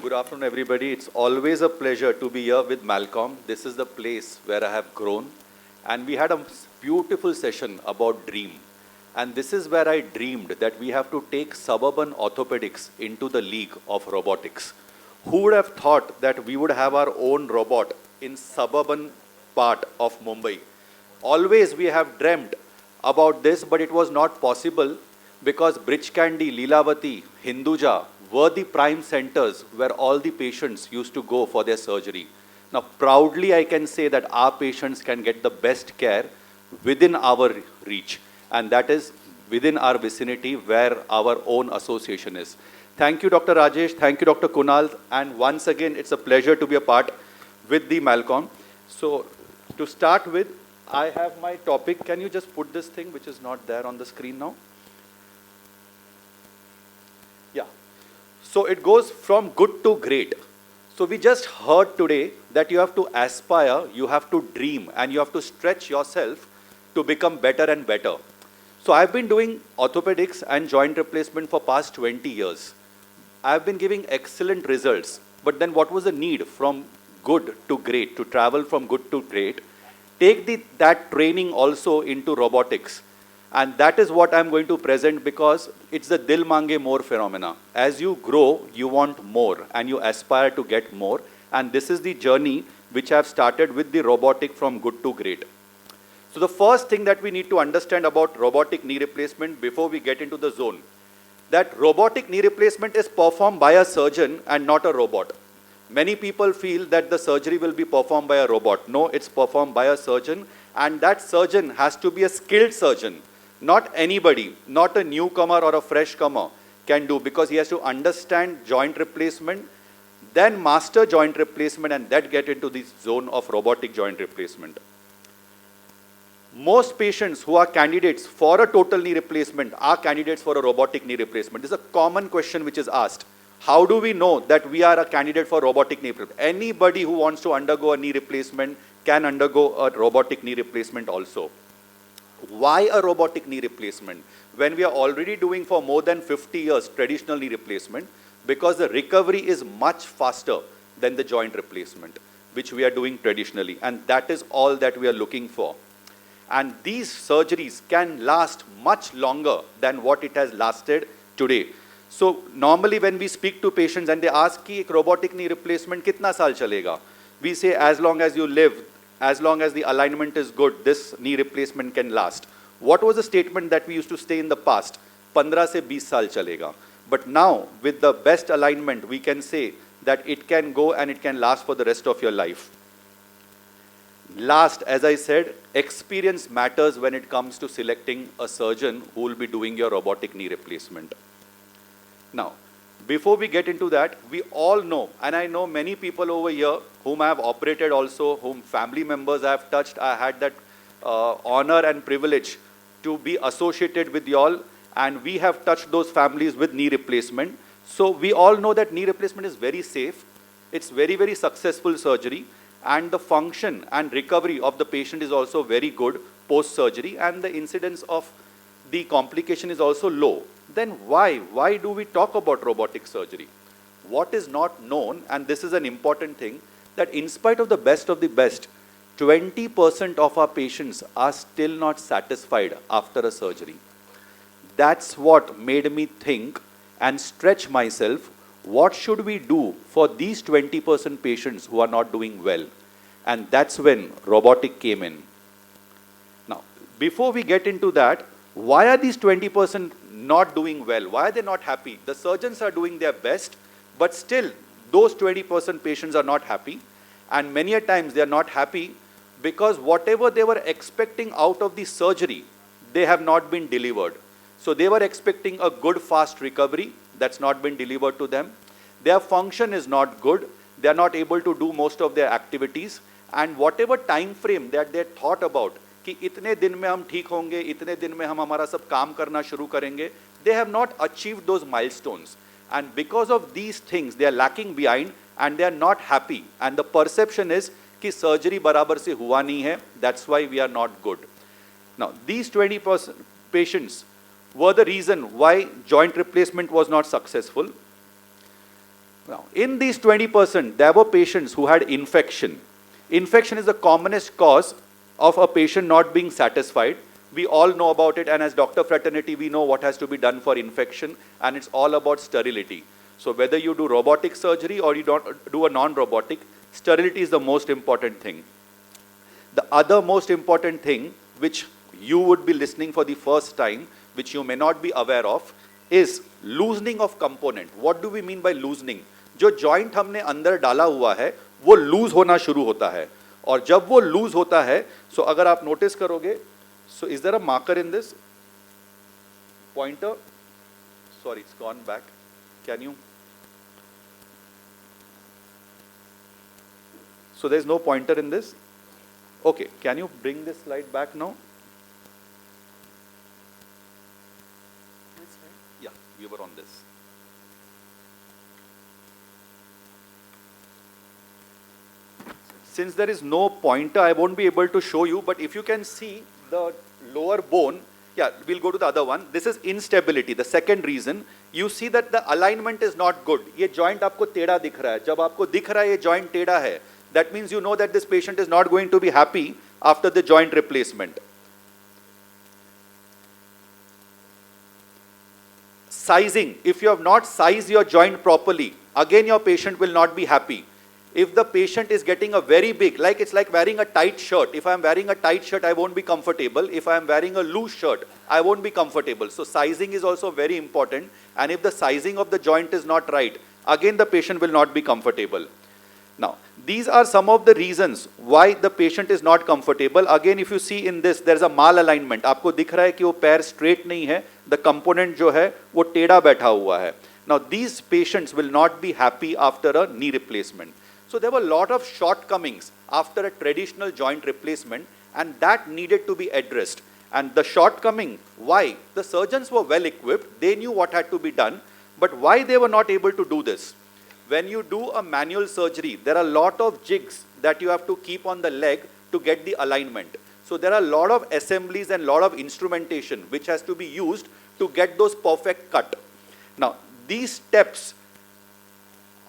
Good afternoon, everybody. It's always a pleasure to be here with MALCON. This is the place where I have grown. And we had a beautiful session about dream. And this is where I dreamed that we have to take suburban orthopedics into the league of robotics. Who would have thought that we would have our own robot in suburban part of Mumbai? Always we have dreamt about this, but it was not possible because Bridge Candy, Leelavati, Hinduja were the prime centers where all the patients used to go for their surgery. Now, proudly I can say that our patients can get the best care within our reach, and that is within our vicinity where our own association is. Thank you, Dr. Rajesh. Thank you, Dr. Kunal. And once again, it's a pleasure to be a part with the MALCON. So, to start with, I have my topic. Can you just put this thing which is not there on the screen now? Yeah. So it goes from good to great. So we just heard today that you have to aspire, you have to dream, and you have to stretch yourself to become better and better. So I've been doing orthopedics and joint replacement for past 20 years. I've been giving excellent results. But then what was the need from good to great, to travel from good to great? Take that training also into robotics. And that is what I'm going to present because it's the Dil Mange More phenomena. As you grow, you want more and you aspire to get more. And this is the journey which I've started with the robotic from good to great. So the first thing that we need to understand about robotic knee replacement before we get into the zone, that robotic knee replacement is performed by a surgeon and not a robot. Many people feel that the surgery will be performed by a robot. No, it's performed by a surgeon, and that surgeon has to be a skilled surgeon. Not anybody, not a newcomer or a fresh comer can do, because he has to understand joint replacement, then master joint replacement, and then get into the zone of robotic joint replacement. Most patients who are candidates for a total knee replacement are candidates for a robotic knee replacement. This is a common question which is asked. How do we know that we are a candidate for robotic knee replacement? Anybody who wants to undergo a knee replacement can undergo a robotic knee replacement also. Why a robotic knee replacement when we are already doing for more than 50 years traditional knee replacement? Because the recovery is much faster than the joint replacement, which we are doing traditionally, and that is all that we are looking for. And these surgeries can last much longer than what it has lasted today. So normally when we speak to patients and they ask ki ek robotic knee replacement kitna saal chalega, we say as long as you live, as long as the alignment is good, this knee replacement can last. What was the statement that we used to say in the past? 15 se 20 saal chalega. But now, with the best alignment, we can say that it can go and it can last for the rest of your life. Last, as I said, experience matters when it comes to selecting a surgeon who will be doing your robotic knee replacement. Now, before we get into that, we all know, and I know many people over here whom I have operated also, whom family members I have touched. I had that honor and privilege to be associated with y'all, and we have touched those families with knee replacement. So we all know that knee replacement is very safe. It's very, very successful surgery, and the function and recovery of the patient is also very good post-surgery, and the incidence of the complication is also low. Then why do we talk about robotic surgery? What is not known, and this is an important thing, that in spite of the best, 20% of our patients are still not satisfied after a surgery. That's what made me think and stretch myself. What should we do for these 20% patients who are not doing well? And that's when robotic came in. Now, before we get into that, why are these 20% not doing well? Why are they not happy? The surgeons are doing their best, but still those 20% patients are not happy. And many a times they are not happy because whatever they were expecting out of the surgery, they have not been delivered. So they were expecting a good fast recovery. That's not been delivered to them. Their function is not good. They are not able to do most of their activities. And whatever time frame that they thought about, कि इतने दिन में हम ठीक होंगे, इतने दिन में हम हमारा सब काम करना शुरू करेंगे, they have not achieved those milestones. And because of these things, they are lacking behind and they are not happy. And the perception is कि surgery बराबर से हुआ नहीं है, that's why we are not good. Now, these 20% patients were the reason why joint replacement was not successful. Now, in these 20%, there were patients who had infection. Infection is the commonest cause of a patient not being satisfied. We all know about it, and as doctor fraternity, we know what has to be done for infection, and it's all about sterility. So whether you do robotic surgery or you don't do a non-robotic, sterility is the most important thing. The other most important thing, which you would be listening for the first time, which you may not be aware of, is loosening of component. What do we mean by loosening? जो joint हमने अंदर डाला हुआ है, वो lose होना शुरू होता है. और जब वो lose होता है, so अगर आप notice करोगे, so is there a marker in this? Pointer? Sorry, it's gone back. Can you? So there's no pointer in this? Okay, can you bring this slide back now? Yeah, we were on this. Since there is no pointer, I won't be able to show you, but if you can see the lower bone, yeah, we'll go to the other one. This is instability. The second reason, you see that the alignment is not good. ये joint आपको टेढ़ा दिख रहा है. जब आपको दिख रहा है ये joint टेढ़ा है, that means you know that this patient is not going to be happy after the joint replacement. Sizing. If you have not sized your joint properly, again your patient will not be happy. If the patient is getting a very big, like it's like wearing a tight shirt. If I am wearing a tight shirt, I won't be comfortable. If I am wearing a loose shirt, I won't be comfortable. So sizing is also very important. And if the sizing of the joint is not right, again the patient will not be comfortable. Now, these are some of the reasons why the patient is not comfortable. Again, if you see in this, there is a malalignment. आपको दिख रहा है कि वो पैर straight नहीं है. The component जो है वो टेढ़ा बैठा हुआ है. Now, these patients will not be happy after a knee replacement. So there were a lot of shortcomings after a traditional joint replacement, and that needed to be addressed. And the shortcoming, why? The surgeons were well equipped. They knew what had to be done, but why they were not able to do this? When you do a manual surgery, there are a lot of jigs that you have to keep on the leg to get the alignment. So there are a lot of assemblies and a lot of instrumentation which has to be used to get those perfect cut. Now, these steps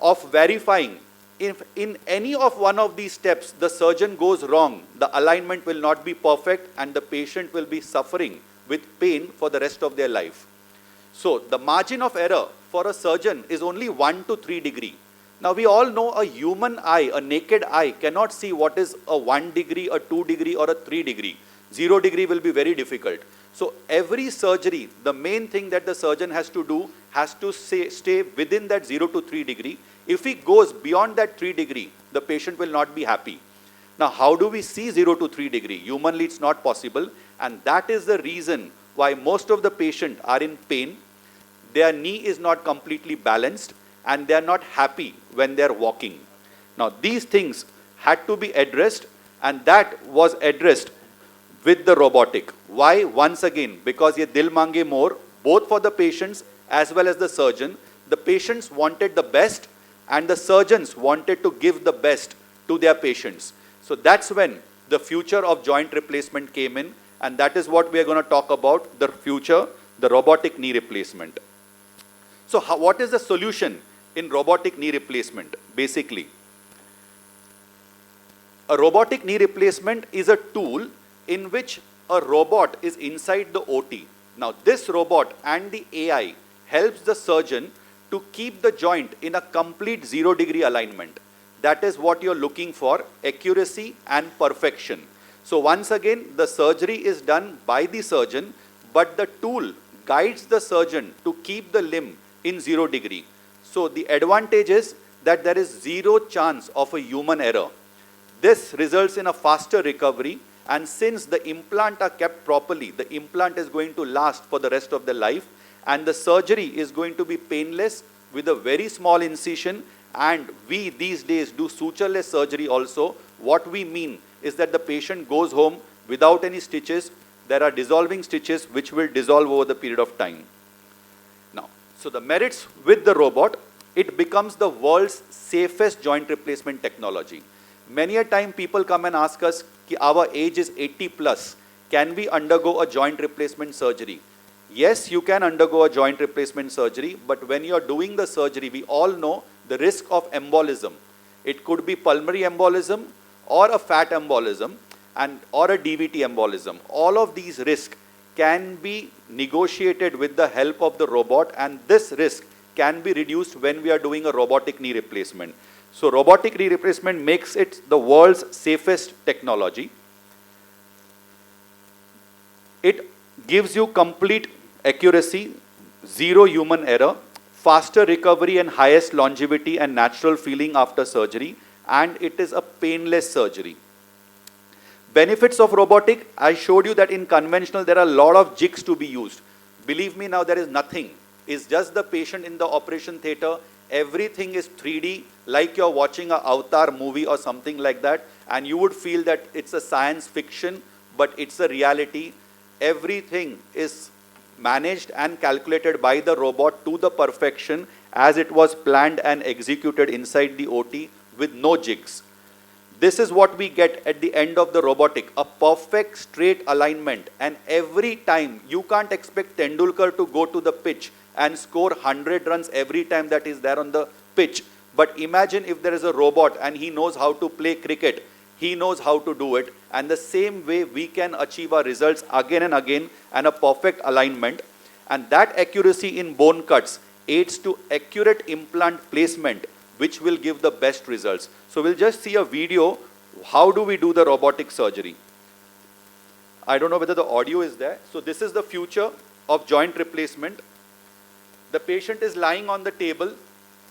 of verifying, if in any of one of these steps the surgeon goes wrong, the alignment will not be perfect and the patient will be suffering with pain for the rest of their life. So the margin of error for a surgeon is only 1 to 3 degree. Now we all know a human eye, a naked eye cannot see what is a 1 degree, a 2 degree or a 3 degree. 0 degree will be very difficult. So every surgery, the main thing that the surgeon has to do has to stay within that 0 to 3 degree. If he goes beyond that 3 degree, the patient will not be happy. Now how do we see 0 to 3 degree? Humanly it's not possible, and that is the reason why most of the patients are in pain. Their knee is not completely balanced and they are not happy when they are walking. Now these things had to be addressed, and that was addressed with the robotic. Why? Once again, because ye dil mange more, both for the patients as well as the surgeon. The patients wanted the best and the surgeons wanted to give the best to their patients. So that's when the future of joint replacement came in, and that is what we are going to talk about, the future, the robotic knee replacement. So what is the solution in robotic knee replacement? Basically, a robotic knee replacement is a tool in which a robot is inside the OT. Now this robot and the AI helps the surgeon to keep the joint in a complete 0 degree alignment. That is what you're looking for, accuracy and perfection. So once again, the surgery is done by the surgeon, but the tool guides the surgeon to keep the limb in 0 degree. So the advantage is that there is zero chance of a human error. This results in a faster recovery, and since the implant are kept properly, the implant is going to last for the rest of the life, and the surgery is going to be painless with a very small incision. And we these days do sutureless surgery also. What we mean is that the patient goes home without any stitches. There are dissolving stitches which will dissolve over the period of time. Now, so the merits with the robot, it becomes the world's safest joint replacement technology. Many a time people come and ask us, our age is 80 plus, can we undergo a joint replacement surgery? Yes, you can undergo a joint replacement surgery, but when you are doing the surgery, we all know the risk of embolism. It could be pulmonary embolism or a fat embolism or a DVT embolism. All of these risks can be negotiated with the help of the robot, and this risk can be reduced when we are doing a robotic knee replacement. So robotic knee replacement makes it the world's safest technology. It gives you complete accuracy, zero human error, faster recovery and highest longevity and natural feeling after surgery, and it is a painless surgery. Benefits of robotic, I showed you that in conventional there are a lot of jigs to be used. Believe me, now there is nothing. It's just the patient in the operation theater. Everything is 3D, like you're watching an Avatar movie or something like that, and you would feel that it's a science fiction, but it's a reality. Everything is managed and calculated by the robot to the perfection as it was planned and executed inside the OT with no jigs. This is what we get at the end of the robotic, a perfect straight alignment, and every time you can't expect Tendulkar to go to the pitch and score 100 runs every time that is there on the pitch. But imagine if there is a robot and he knows how to play cricket, he knows how to do it, and the same way we can achieve our results again and again and a perfect alignment. And that accuracy in bone cuts aids to accurate implant placement, which will give the best results. So we'll just see a video, how do we do the robotic surgery. I don't know whether the audio is there. So this is the future of joint replacement. The patient is lying on the table.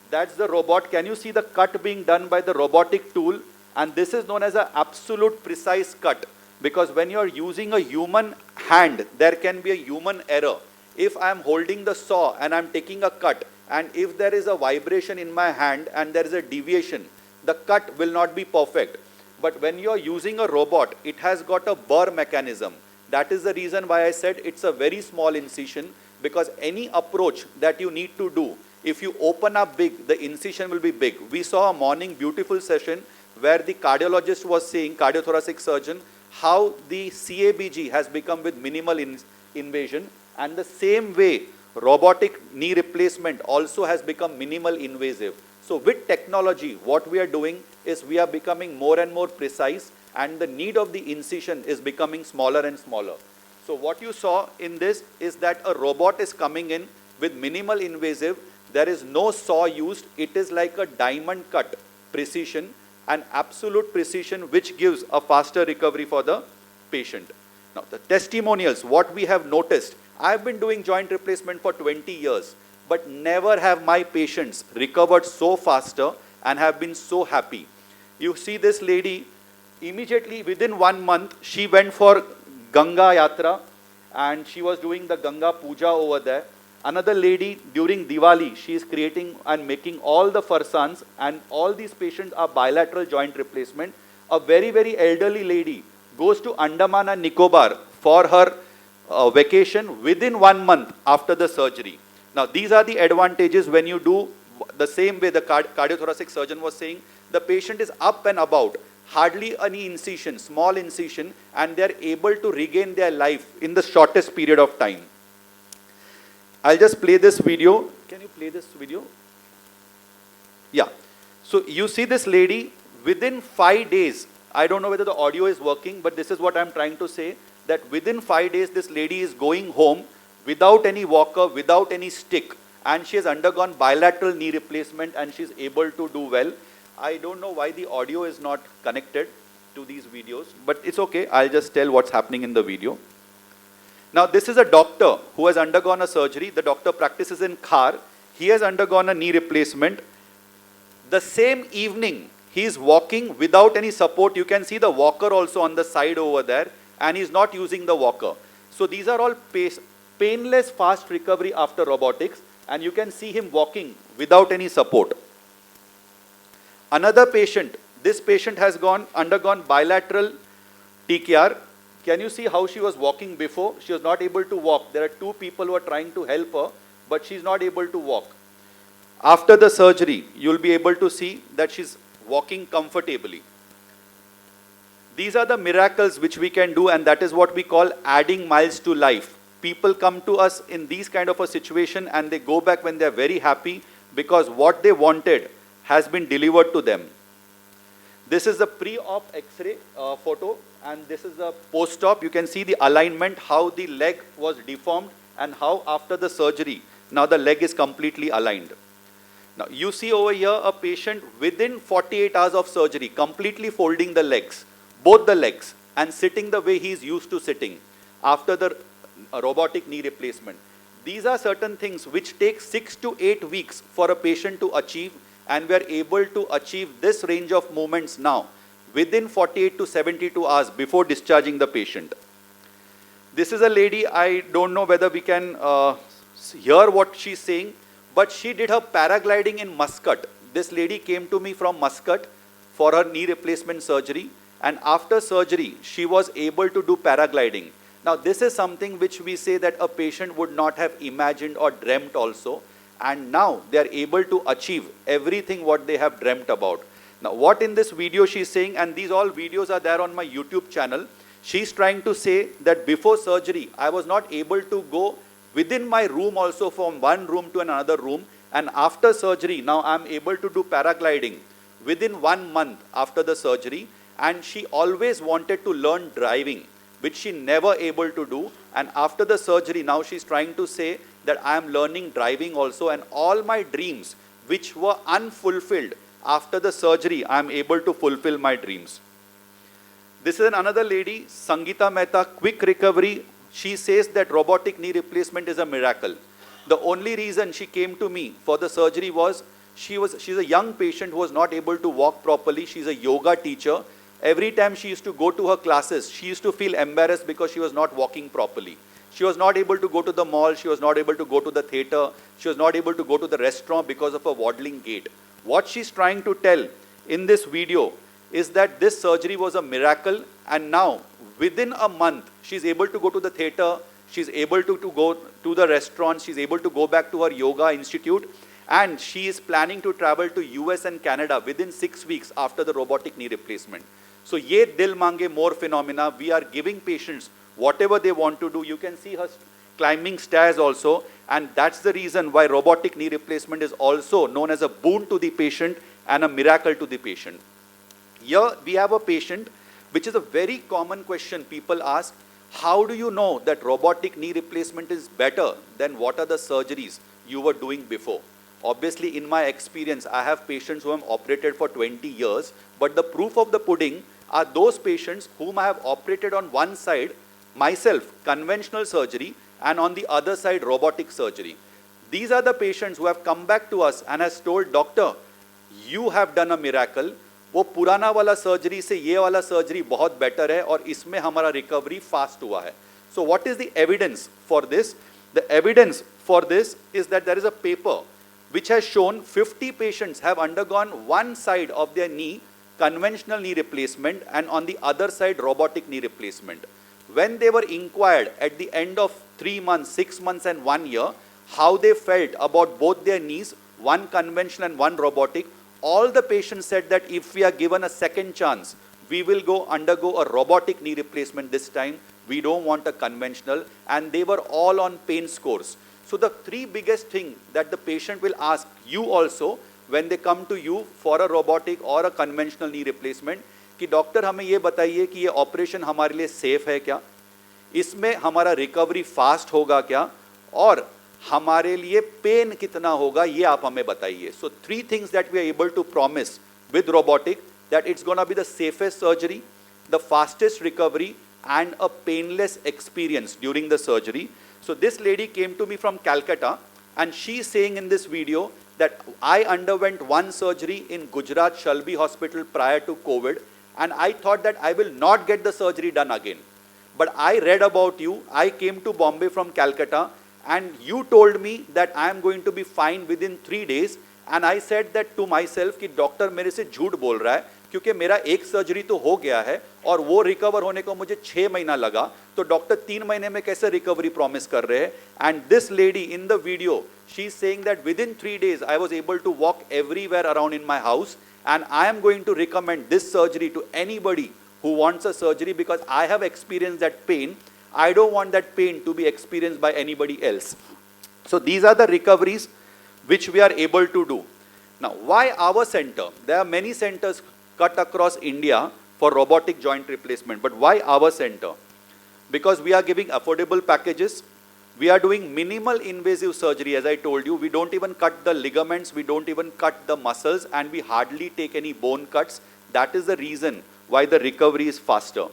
That's the robot. Can you see the cut being done by the robotic tool? And this is known as an absolute precise cut, because when you are using a human hand, there can be a human error. If I am holding the saw and I am taking a cut, and if there is a vibration in my hand and there is a deviation, the cut will not be perfect. But when you are using a robot, it has got a burr mechanism. That is the reason why I said it's a very small incision, because any approach that you need to do, if you open up big, the incision will be big. We saw a morning beautiful session where the cardiologist was saying, cardiothoracic surgeon, how the CABG has become with minimal invasion, and the same way robotic knee replacement also has become minimal invasive. So with technology, what we are doing is we are becoming more and more precise, and the need of the incision is becoming smaller and smaller. So what you saw in this is that a robot is coming in with minimal invasive. There is no saw used. It is like a diamond cut precision, and absolute precision, which gives a faster recovery for the patient. Now the testimonials, what we have noticed, I've been doing joint replacement for 20 years, but never have my patients recovered so faster and have been so happy. You see this lady, immediately within 1 month, she went for Ganga Yatra and she was doing the Ganga Puja over there. Another lady during Diwali, she is creating and making all the farsans, and all these patients are bilateral joint replacement. A very, very elderly lady goes to Andaman and Nicobar for her vacation within 1 month after the surgery. Now these are the advantages when you do the same way the cardiothoracic surgeon was saying. The patient is up and about, hardly any incision, small incision, and they are able to regain their life in the shortest period of time. I'll just play this video. Can you play this video? Yeah. So you see this lady within 5 days. I don't know whether the audio is working, but this is what I'm trying to say, that within 5 days, this lady is going home without any walker, without any stick, and she has undergone bilateral knee replacement and she's able to do well. I don't know why the audio is not connected to these videos, but it's okay. I'll just tell what's happening in the video. Now this is a doctor who has undergone a surgery. The doctor practices in Khar. He has undergone a knee replacement. The same evening, he is walking without any support. You can see the walker also on the side over there, and he's not using the walker. So these are all painless, fast recovery after robotics, and you can see him walking without any support. Another patient, this patient has undergone bilateral TKR. Can you see how she was walking before? She was not able to walk. There are 2 people who are trying to help her, but she's not able to walk. After the surgery, you'll be able to see that she's walking comfortably. These are the miracles which we can do, and that is what we call adding miles to life. people come to us in these kind of a situation and they go back when they are very happy because what they wanted has been delivered to them. This is the pre-op X-ray photo, and this is the post-op. You can see the alignment, how the leg was deformed and how after the surgery, now the leg is completely aligned. Now you see over here a patient within 48 hours of surgery, completely folding the legs, both the legs, and sitting the way he is used to sitting after the robotic knee replacement. These are certain things which take 6 to 8 weeks for a patient to achieve, and we are able to achieve this range of movements now within 48 to 72 hours before discharging the patient. This is a lady, I don't know whether we can hear what she's saying, but she did her paragliding in Muscat. This lady came to me from Muscat for her knee replacement surgery, and after surgery she was able to do paragliding. Now this is something which we say that a patient would not have imagined or dreamt also, and now they are able to achieve everything what they have dreamt about. Now what in this video she is saying, and these all videos are there on my YouTube channel, she is trying to say that before surgery I was not able to go within my room also from one room to another room, and after surgery now I am able to do paragliding within 1 month after the surgery. And she always wanted to learn driving, which she never able to do, and after the surgery now she is trying to say that I am learning driving also, and all my dreams which were unfulfilled after the surgery I am able to fulfill my dreams. This is another lady, Sangeeta Mehta, quick recovery. She says that robotic knee replacement is a miracle. The only reason she came to me for the surgery was she's a young patient who was not able to walk properly. She's a yoga teacher. Every time she used to go to her classes, she used to feel embarrassed because she was not walking properly. She was not able to go to the mall, she was not able to go to the theatre, she was not able to go to the restaurant because of a waddling gait. What she's trying to tell in this video is that this surgery was a miracle, and now within a month she's able to go to the theatre, she's able to go to the restaurant, she's able to go back to her yoga institute, and she is planning to travel to US and Canada within 6 weeks after the robotic knee replacement. So ye dil mange more phenomena, we are giving patients whatever they want to do. You can see her climbing stairs also, and that's the reason why robotic knee replacement is also known as a boon to the patient and a miracle to the patient. Here we have a patient, which is a very common question people ask: how do you know that robotic knee replacement is better than what are the surgeries you were doing before? Obviously, in my experience, I have patients who have operated for 20 years, but the proof of the pudding are those patients whom I have operated on one side, myself, conventional surgery, and on the other side, robotic surgery. These are the patients who have come back to us and has told, doctor, you have done a miracle. वो पुराना वाला surgery से ये वाला surgery बहुत better है और इसमें हमारा रिकवरी फास्ट हुआ है. So what is the evidence for this? The evidence for this is that there is a paper which has shown 50 patients have undergone one side of their knee conventional knee replacement and on the other side robotic knee replacement. When they were inquired at the end of 3 months, 6 months and 1 year, how they felt about both their knees, one conventional and one robotic, all the patients said that if we are given a second chance, we will go undergo a robotic knee replacement this time. We don't want a conventional, and they were all on pain scores. So the three biggest thing that the patient will ask you also when they come to you for a robotic or a conventional knee replacement कि doctor हमें ये बताइए कि ये operation हमारे लिए safe है क्या, इसमें हमारा रिकवरी फास्ट होगा क्या, और हमारे लिए पेन कितना होगा ये आप हमें बताइए. So three things that we are able to promise with robotic, that it's going to be the safest surgery, the fastest recovery, and a painless experience during the surgery. So this lady came to me from Calcutta, and she is saying in this video that I underwent one surgery in Gujarat Shalby Hospital prior to COVID, and I thought that I will not get the surgery done again. But I read about you, I came to Bombay from Calcutta, and you told me that I am going to be fine within 3 days, and I said that to myself कि doctor मेरे से झूठ बोल रहा है क्योंकि मेरा एक सर्जरी तो हो गया है और वो रिकवर होने को मुझे 6 महीना लगा, तो डॉक्टर 3 महीने में कैसे रिकवरी प्रॉमिस कर रहे हैं. And this lady in the video she is saying that with in 3 days I was able to walk everywhere around in my house, and I am going to recommend this surgery to anybody who wants a surgery because I have experienced that pain. I don't want that pain to be experienced by anybody else. So these are the recoveries which we are able to do. Now, why our center? There are many centers cut across India for robotic joint replacement, but why our center? Because we are giving affordable packages. We are doing minimal invasive surgery, as I told you. We don't even cut the ligaments, we don't even cut the muscles, and we hardly take any bone cuts. That is the reason why the recovery is faster.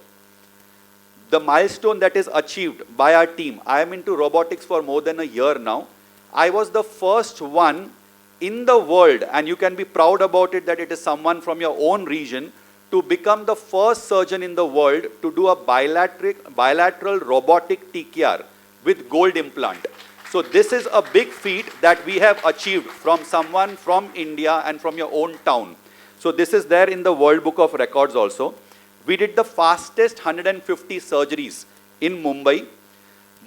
The milestone that is achieved by our team, I am into robotics for more than a year now. I was the first one in the world, and you can be proud about it that it is someone from your own region, to become the first surgeon in the world to do a bilateral robotic TKR with gold implant. So this is a big feat that we have achieved from someone from India and from your own town. So this is there in the World Book of Records also. We did the fastest 150 surgeries in Mumbai.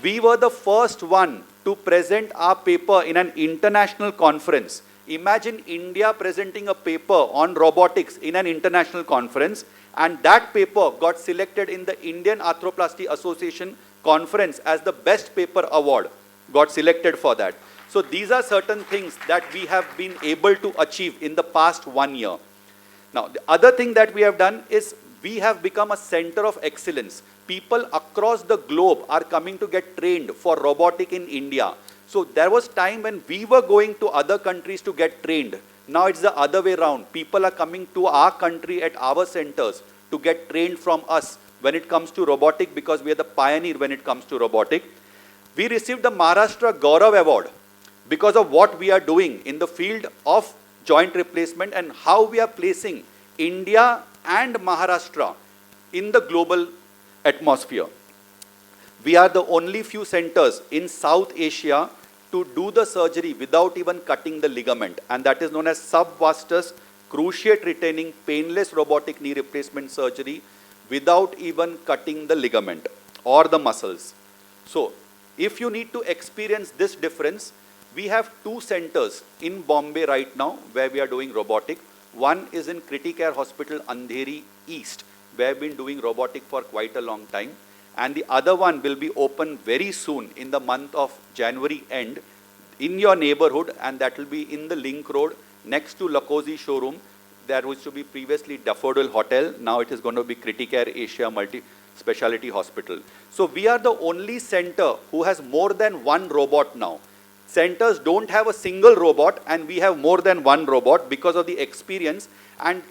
We were the first one to present our paper in an international conference. Imagine India presenting a paper on robotics in an international conference, and that paper got selected in the Indian Arthroplasty Association conference as the best paper award, got selected for that. So these are certain things that we have been able to achieve in the past 1 year. Now, the other thing that we have done is we have become a center of excellence. People across the globe are coming to get trained for robotic in India. So there was time when we were going to other countries to get trained. Now it's the other way around. People are coming to our country at our centers to get trained from us when it comes to robotic, because we are the pioneer when it comes to robotic. We received the Maharashtra Gaurav Award because of what we are doing in the field of joint replacement and how we are placing India and Maharashtra in the global atmosphere. We are the only few centers in South Asia to do the surgery without even cutting the ligament, and that is known as subvastus cruciate retaining painless robotic knee replacement surgery without even cutting the ligament or the muscles. So if you need to experience this difference, we have 2 centers in Bombay right now where we are doing robotic. One is in Criticare Hospital, Andheri East, where we've been doing robotic for quite a long time. And the other one will be open very soon in the month of January end in your neighborhood, and that will be in the Link Road next to Lakosi showroom. There used to be previously Daffodil Hotel. Now it is going to be Criticare Asia Multi-Speciality Hospital. So we are the only center who has more than 1 robot now. Centers don't have a single robot, and we have more than 1 robot because of the experience. And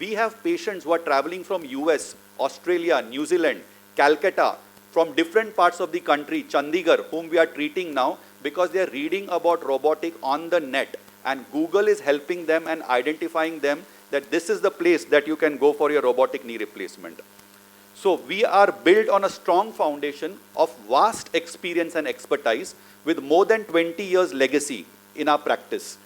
we have patients who are traveling from US, Australia, New Zealand, Calcutta, from different parts of the country, Chandigarh, whom we are treating now because they are reading about robotic on the net. And Google is helping them and identifying them that this is the place that you can go for your robotic knee replacement. So we are built on a strong foundation of vast experience and expertise with more than 20 years legacy in our practice.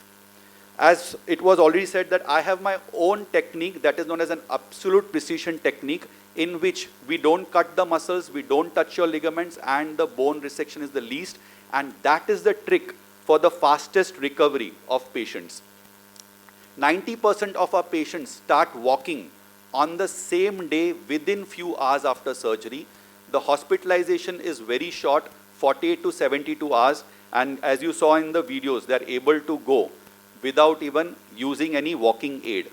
As it was already said that I have my own technique that is known as an absolute precision technique, in which we don't cut the muscles, we don't touch your ligaments, and the bone resection is the least. And that is the trick for the fastest recovery of patients. 90% of our patients start walking on the same day within few hours after surgery. The hospitalization is very short, 48 to 72 hours. And as you saw in the videos, they are able to go without even using any walking aid.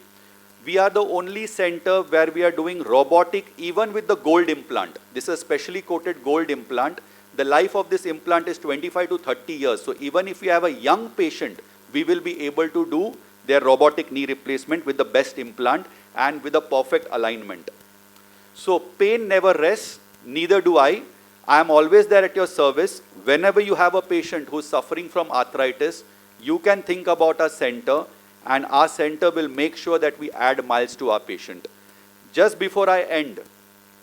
We are the only center where we are doing robotic even with the gold implant. This is a specially coated gold implant. The life of this implant is 25 to 30 years. So even if you have a young patient, we will be able to do their robotic knee replacement with the best implant and with a perfect alignment. So pain never rests, neither do I. I am always there at your service. Whenever you have a patient who is suffering from arthritis, you can think about our center, and our center will make sure that we add miles to our patient. Just before I end,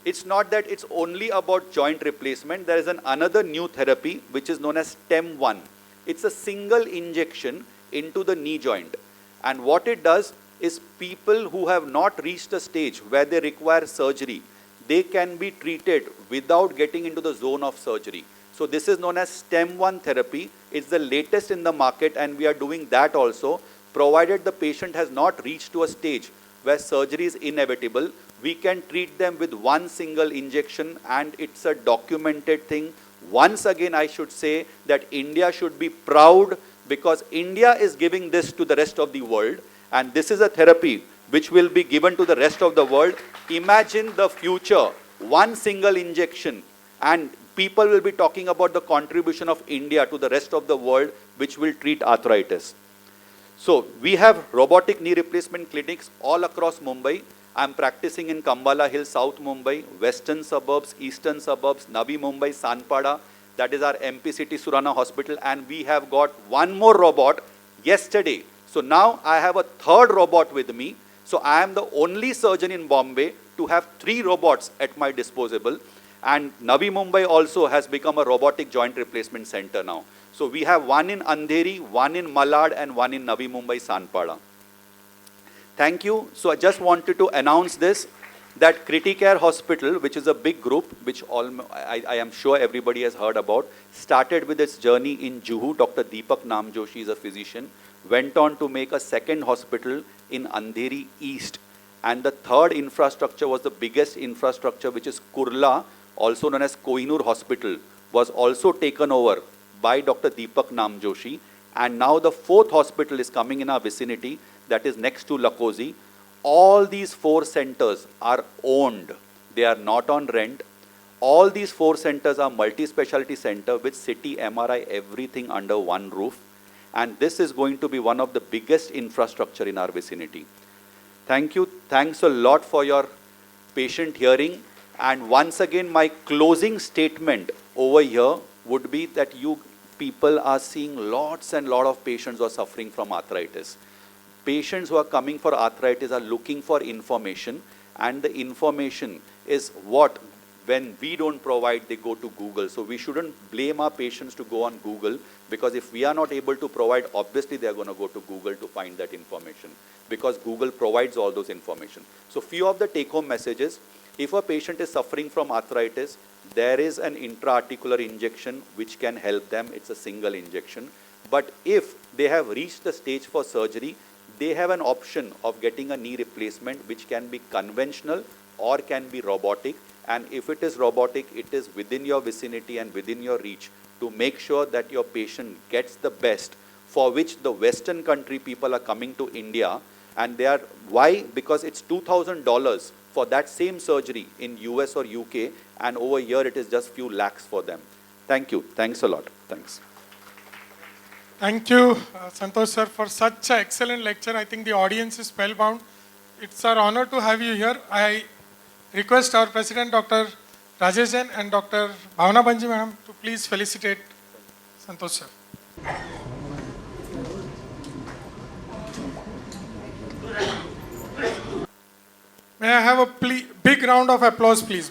it's not that it's only about joint replacement. There is another new therapy which is known as STEM1. It's a single injection into the knee joint. And what it does is people who have not reached a stage where they require surgery, they can be treated without getting into the zone of surgery. So this is known as STEM1 therapy. It's the latest in the market, and we are doing that also, provided the patient has not reached to a stage where surgery is inevitable. we can treat them with one single injection, and it's a documented thing. Once again, I should say that India should be proud, because India is giving this to the rest of the world, and this is a therapy which will be given to the rest of the world. Imagine the future, one single injection, and people will be talking about the contribution of India to the rest of the world, which will treat arthritis. So we have robotic knee replacement clinics all across Mumbai. I'm practicing in Kambala Hill, South Mumbai, western suburbs, eastern suburbs, Navi Mumbai, Sanpada. That is our MP City Surana Hospital. And we have got one more robot yesterday. So now I have a third robot with me. So I am the only surgeon in Bombay to have 3 robots at my disposal. And Navi Mumbai also has become a robotic joint replacement center now. So we have one in Andheri, one in Malad, and one in Navi Mumbai, Sanpada. Thank you. So I just wanted to announce this, that Criticare Hospital, which is a big group, which I am sure everybody has heard about, started with its journey in Juhu. Dr. Deepak Namjoshi is a physician, went on to make a second hospital in Andheri East. And the third infrastructure was the biggest infrastructure, which is Kurla, also known as Kohinoor Hospital, was also taken over by Dr. Deepak Namjoshi. And now the 4th hospital is coming in our vicinity, that is next to Lakosi. All these 4 centers are owned. They are not on rent. All these 4 centers are multi-specialty center with city, MRI, everything under one roof. And this is going to be one of the biggest infrastructure in our vicinity. Thank you. Thanks a lot for your patient hearing. And once again, my closing statement over here would be that you people are seeing lots and lot of patients who are suffering from arthritis. Patients who are coming for arthritis are looking for information, and the information is what, when we don't provide, they go to Google. So we shouldn't blame our patients to go on Google, because if we are not able to provide, obviously they are going to go to Google to find that information, because Google provides all those information. So few of the take-home messages: if a patient is suffering from arthritis, there is an intra-articular injection which can help them. It's a single injection. But if they have reached the stage for surgery, they have an option of getting a knee replacement, which can be conventional or can be robotic. And if it is robotic, it is within your vicinity and within your reach to make sure that your patient gets the best, for which the Western country people are coming to India. And they are, why? Because it's $2,000 for that same surgery in US or UK, and over here it is just few lakhs for them. Thank you. Thanks a lot. Thanks. Thank you, Santosh sir, for such an excellent lecture. I think the audience is spellbound. It's our honor to have you here. I request our President, Dr. Rajesh Jain, and Dr. Bhavana Banji madam to please felicitate Santosh sir. May I have a big round of applause, please?